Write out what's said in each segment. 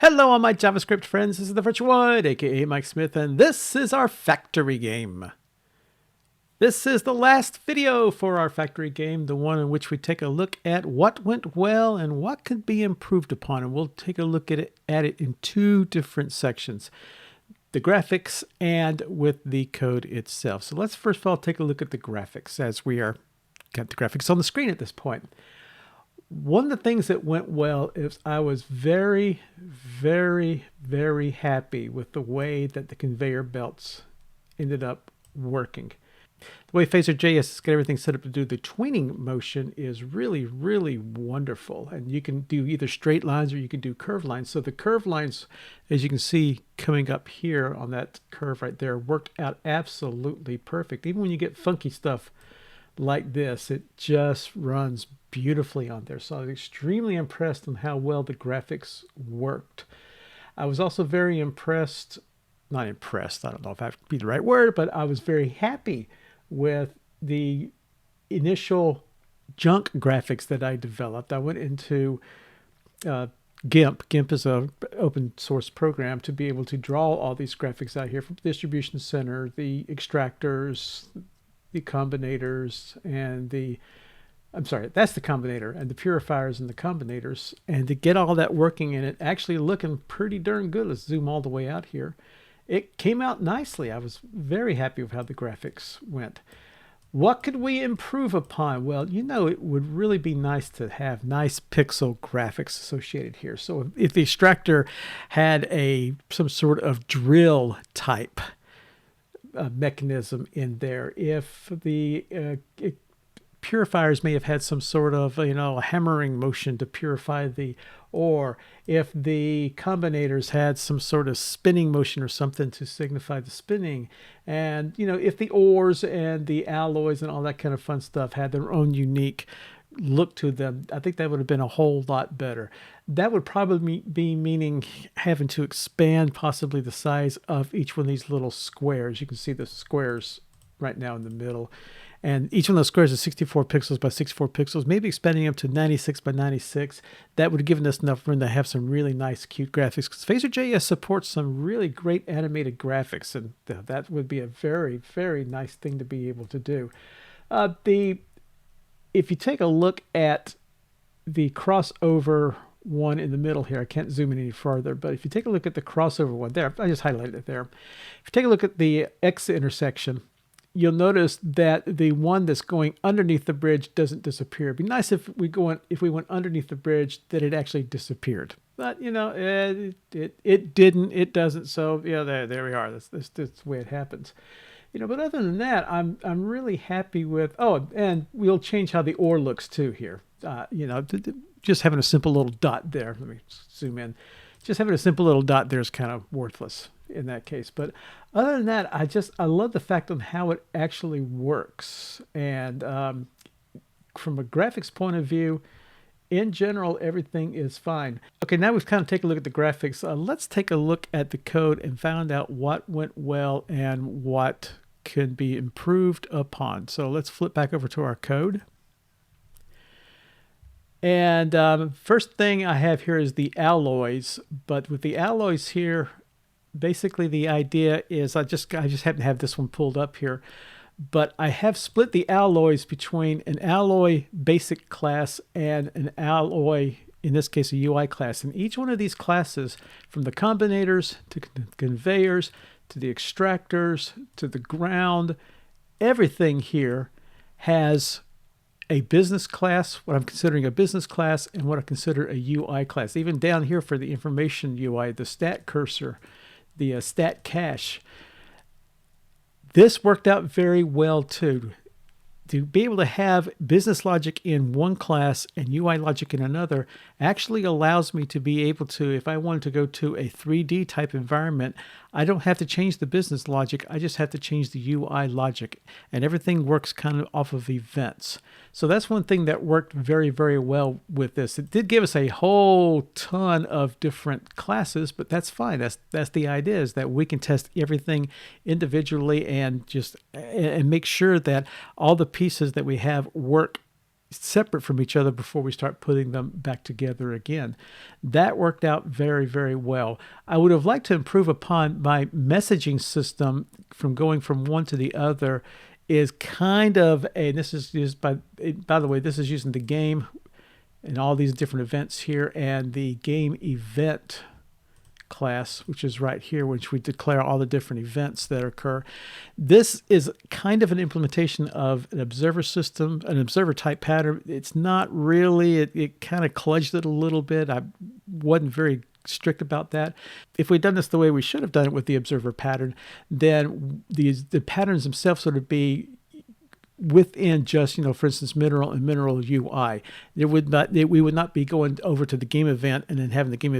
Hello, all my JavaScript friends. This is TheVirtuoid, aka Mike Smith, and this is our factory game. This is the last video for our factory game, the one in which we take a look at what went well and what could be improved upon. And we'll take a look at it in two different sections, the graphics and with the code itself. So let's first of all take a look at the graphics as we got the graphics on the screen at this point. One of the things that went well is I was very, very, very happy with the way that the conveyor belts ended up working. The way Phaser.js has got everything set up to do the tweening motion is really, really wonderful. And you can do either straight lines or you can do curved lines. So the curved lines, as you can see coming up here on that curve right there, worked out absolutely perfect. Even when you get funky stuff like this, it just runs beautifully on there. So I was extremely impressed on how well the graphics worked. I was also very impressed, not impressed, I don't know if that would be the right word, but I was very happy with the initial junk graphics that I developed. I went into GIMP. GIMP is an open source program to be able to draw all these graphics out here from the distribution center, the extractors, the combinators, and that's the combinator, and the purifiers and the combinators, and to get all that working and it actually looking pretty darn good. Let's zoom all the way out here. It came out nicely. I was very happy with how the graphics went. What could we improve upon? Well, you know, it would really be nice to have nice pixel graphics associated here. So if the extractor had some sort of drill type mechanism in there, if the purifiers may have had some sort of, a hammering motion to purify or if the combinators had some sort of spinning motion or something to signify the spinning, and if the ores and the alloys and all that kind of fun stuff had their own unique look to them, I think that would have been a whole lot better. That would probably be meaning having to expand possibly the size of each one of these little squares. You can see the squares right now in the middle. And each one of those squares is 64 pixels by 64 pixels, maybe expanding up to 96 by 96. That would have given us enough room to have some really nice, cute graphics. Because Phaser.js supports some really great animated graphics, and that would be a very, very nice thing to be able to do. If you take a look at the crossover one in the middle here, I can't zoom in any farther, but if you take a look at the crossover one there, I just highlighted it there. If you take a look at the X intersection, you'll notice that the one that's going underneath the bridge doesn't disappear. It'd be nice if we went underneath the bridge, that it actually disappeared. But it didn't. It doesn't. So there we are. That's the way it happens. But other than that, I'm really happy with. Oh, and we'll change how the ore looks too here. Just having a simple little dot there. Let me zoom in. Just having a simple little dot there is kind of worthless in that case. But other than that, I love the fact on how it actually works. And from a graphics point of view, in general, everything is fine. Okay, now we've kind of taken a look at the graphics. Let's take a look at the code and find out what went well and what can be improved upon. So let's flip back over to our code. And first thing I have here is the alloys. But with the alloys here, basically the idea is I just happen to have this one pulled up here, but I have split the alloys between an alloy basic class and an alloy, in this case a UI class. And each one of these classes, from the combinators to the conveyors to the extractors to the ground, everything here has a business class, what I'm considering a business class, and what I consider a UI class. Even down here for the information UI, the stat cursor, the stat cache. This worked out very well too. To be able to have business logic in one class and UI logic in another actually allows me to be able to, if I wanted to go to a 3D type environment, I don't have to change the business logic. I just have to change the UI logic, and everything works kind of off of events. So that's one thing that worked very, very well with this. It did give us a whole ton of different classes, but that's fine. That's the idea, is that we can test everything individually and make sure that all the pieces that we have work separate from each other before we start putting them back together again. That worked out very, very well. I would have liked to improve upon my messaging system from going from one to the other is kind of a, this is used by the way, this is using the game and all these different events here and the game event class, which is right here, which we declare all the different events that occur. This is kind of an implementation of an observer system, an observer type pattern. It's not really, it kind of kludged it a little bit. I wasn't very strict about that. If we'd done this the way we should have done it with the observer pattern, then the patterns themselves would be within just, for instance, mineral and mineral UI. We would not be going over to the game event and then having the game,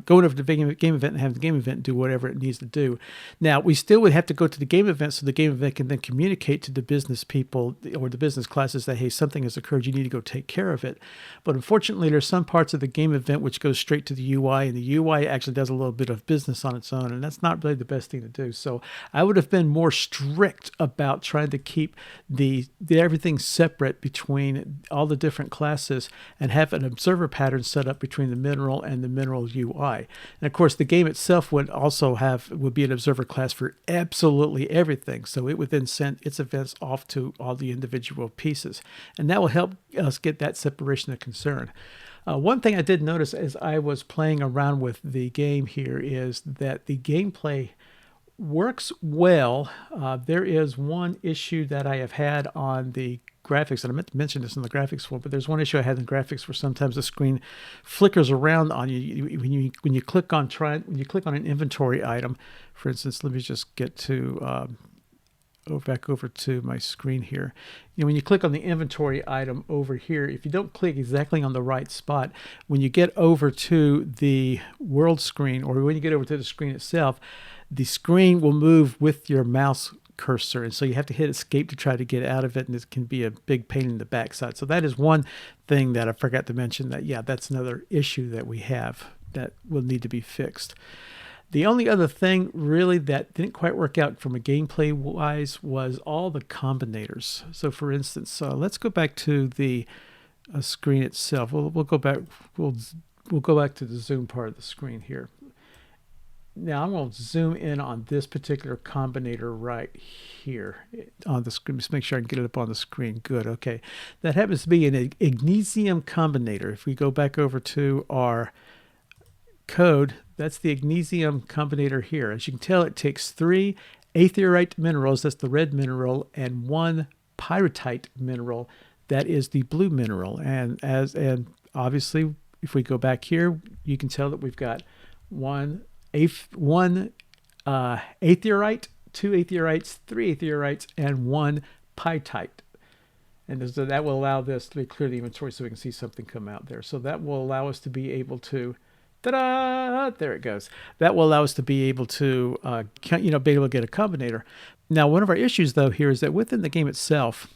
going over to the game event and having the game event do whatever it needs to do. Now, we still would have to go to the game event so the game event can then communicate to the business people or the business classes that, hey, something has occurred, you need to go take care of it. But unfortunately, there's some parts of the game event which goes straight to the UI, and the UI actually does a little bit of business on its own, and that's not really the best thing to do. So I would have been more strict about trying to keep the everything separate between all the different classes and have an observer pattern set up between the mineral and the mineral UI. And of course, the game itself would be an observer class for absolutely everything. So it would then send its events off to all the individual pieces. And that will help us get that separation of concern. One thing I did notice as I was playing around with the game here is that the gameplay works well. There is one issue that I have had on the graphics, and I meant to mention this in the graphics form, but there's one issue I had in the graphics where sometimes the screen flickers around on you when you click on an inventory item. For instance, let me just get to back over to my screen here. When you click on the inventory item over here, if you don't click exactly on the right spot, when you get over to the world screen or when you get over to the screen itself, the screen will move with your mouse cursor, and so you have to hit escape to try to get out of it, and it can be a big pain in the backside. So that is one thing that I forgot to mention, that's another issue that we have that will need to be fixed. The only other thing really that didn't quite work out from a gameplay wise was all the combinators. So for instance, let's go back to the screen itself. We'll go back. We'll go back to the zoom part of the screen here. Now I'm going to zoom in on this particular combinator right here on the screen. Just make sure I can get it up on the screen. Good. Okay. That happens to be an Ignesium combinator. If we go back over to our code, that's the Ignesium combinator here. As you can tell, it takes 3 aetherite minerals, that's the red mineral, and 1 pyrrhotite mineral, that is the blue mineral. And obviously, if we go back here, you can tell that we've got one aetherite, 2 aetherites, 3 aetherites, and 1 pyrrhotite. And so that will allow this to clear the inventory so we can see something come out there. So that will allow us to be able to, ta-da! There it goes. That will allow us to be able to, be able to get a combinator. Now, one of our issues though here is that within the game itself,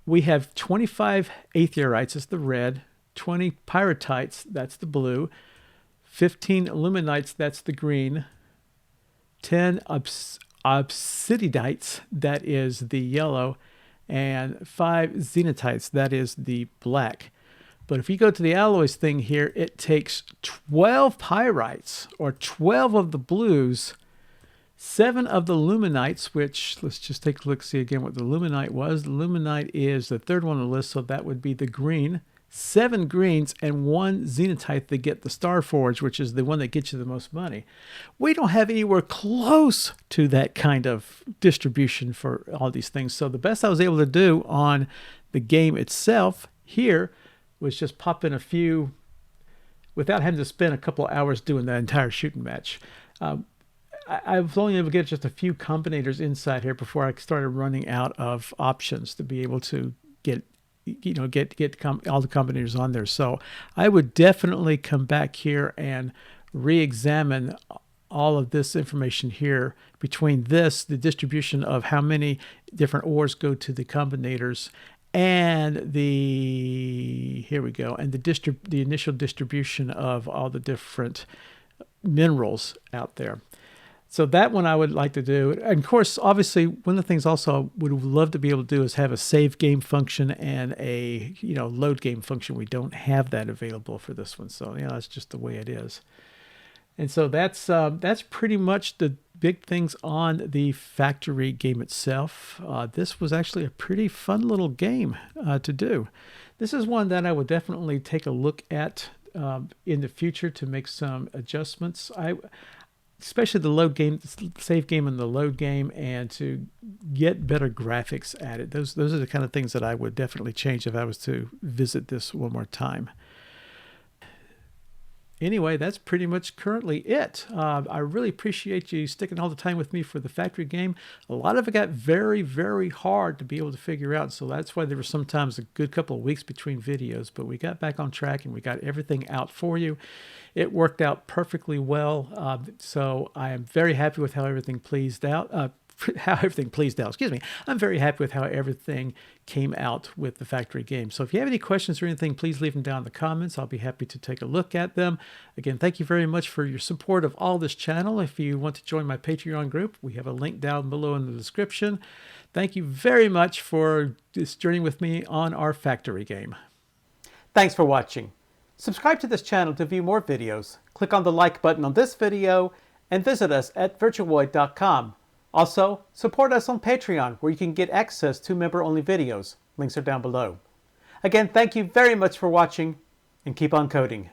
we have 25 aetherites, that's the red, 20 pyrrhotites, that's the blue, 15 aluminites, that's the green, 10 obsidianites, that is the yellow, and 5 xenatites, that is the black. But if you go to the alloys thing here, it takes 12 pyrites, or 12 of the blues, 7 of the luminites, which, let's just take a look, see again what the luminite was. The luminite is the third one on the list, so that would be the green. 7 greens and 1 xenotite to get the Star Forge, which is the one that gets you the most money. We don't have anywhere close to that kind of distribution for all these things. So the best I was able to do on the game itself here was just pop in a few without having to spend a couple of hours doing that entire shooting match. I was only able to get just a few combinators inside here before I started running out of options to be able to get all the combinators on there. So I would definitely come back here and re-examine all of this information here between this, the distribution of how many different ores go to the combinators, and here we go, and the initial distribution of all the different minerals out there. So that one I would like to do. And of course, obviously, one of the things also I would love to be able to do is have a save game function and a load game function. We don't have that available for this one. So that's just the way it is. And so that's pretty much the big things on the factory game itself. This was actually a pretty fun little game to do. This is one that I would definitely take a look at in the future to make some adjustments. Especially the load game, save game and the load game, and to get better graphics at it. Those are the kind of things that I would definitely change if I was to visit this one more time. Anyway, that's pretty much currently it. I really appreciate you sticking all the time with me for the factory game. A lot of it got very, very hard to be able to figure out, so that's why there were sometimes a good couple of weeks between videos, but we got back on track and we got everything out for you. It worked out perfectly well, so I am very happy with how everything pleased out. Excuse me. I'm very happy with how everything came out with the factory game. So if you have any questions or anything, please leave them down in the comments. I'll be happy to take a look at them. Again, thank you very much for your support of all this channel. If you want to join my Patreon group, we have a link down below in the description. Thank you very much for this journey with me on our factory game. Thanks for watching. Subscribe to this channel to view more videos. Click on the like button on this video and visit us at TheVirtuoid.com. Also, support us on Patreon, where you can get access to member-only videos. Links are down below. Again, thank you very much for watching, and keep on coding.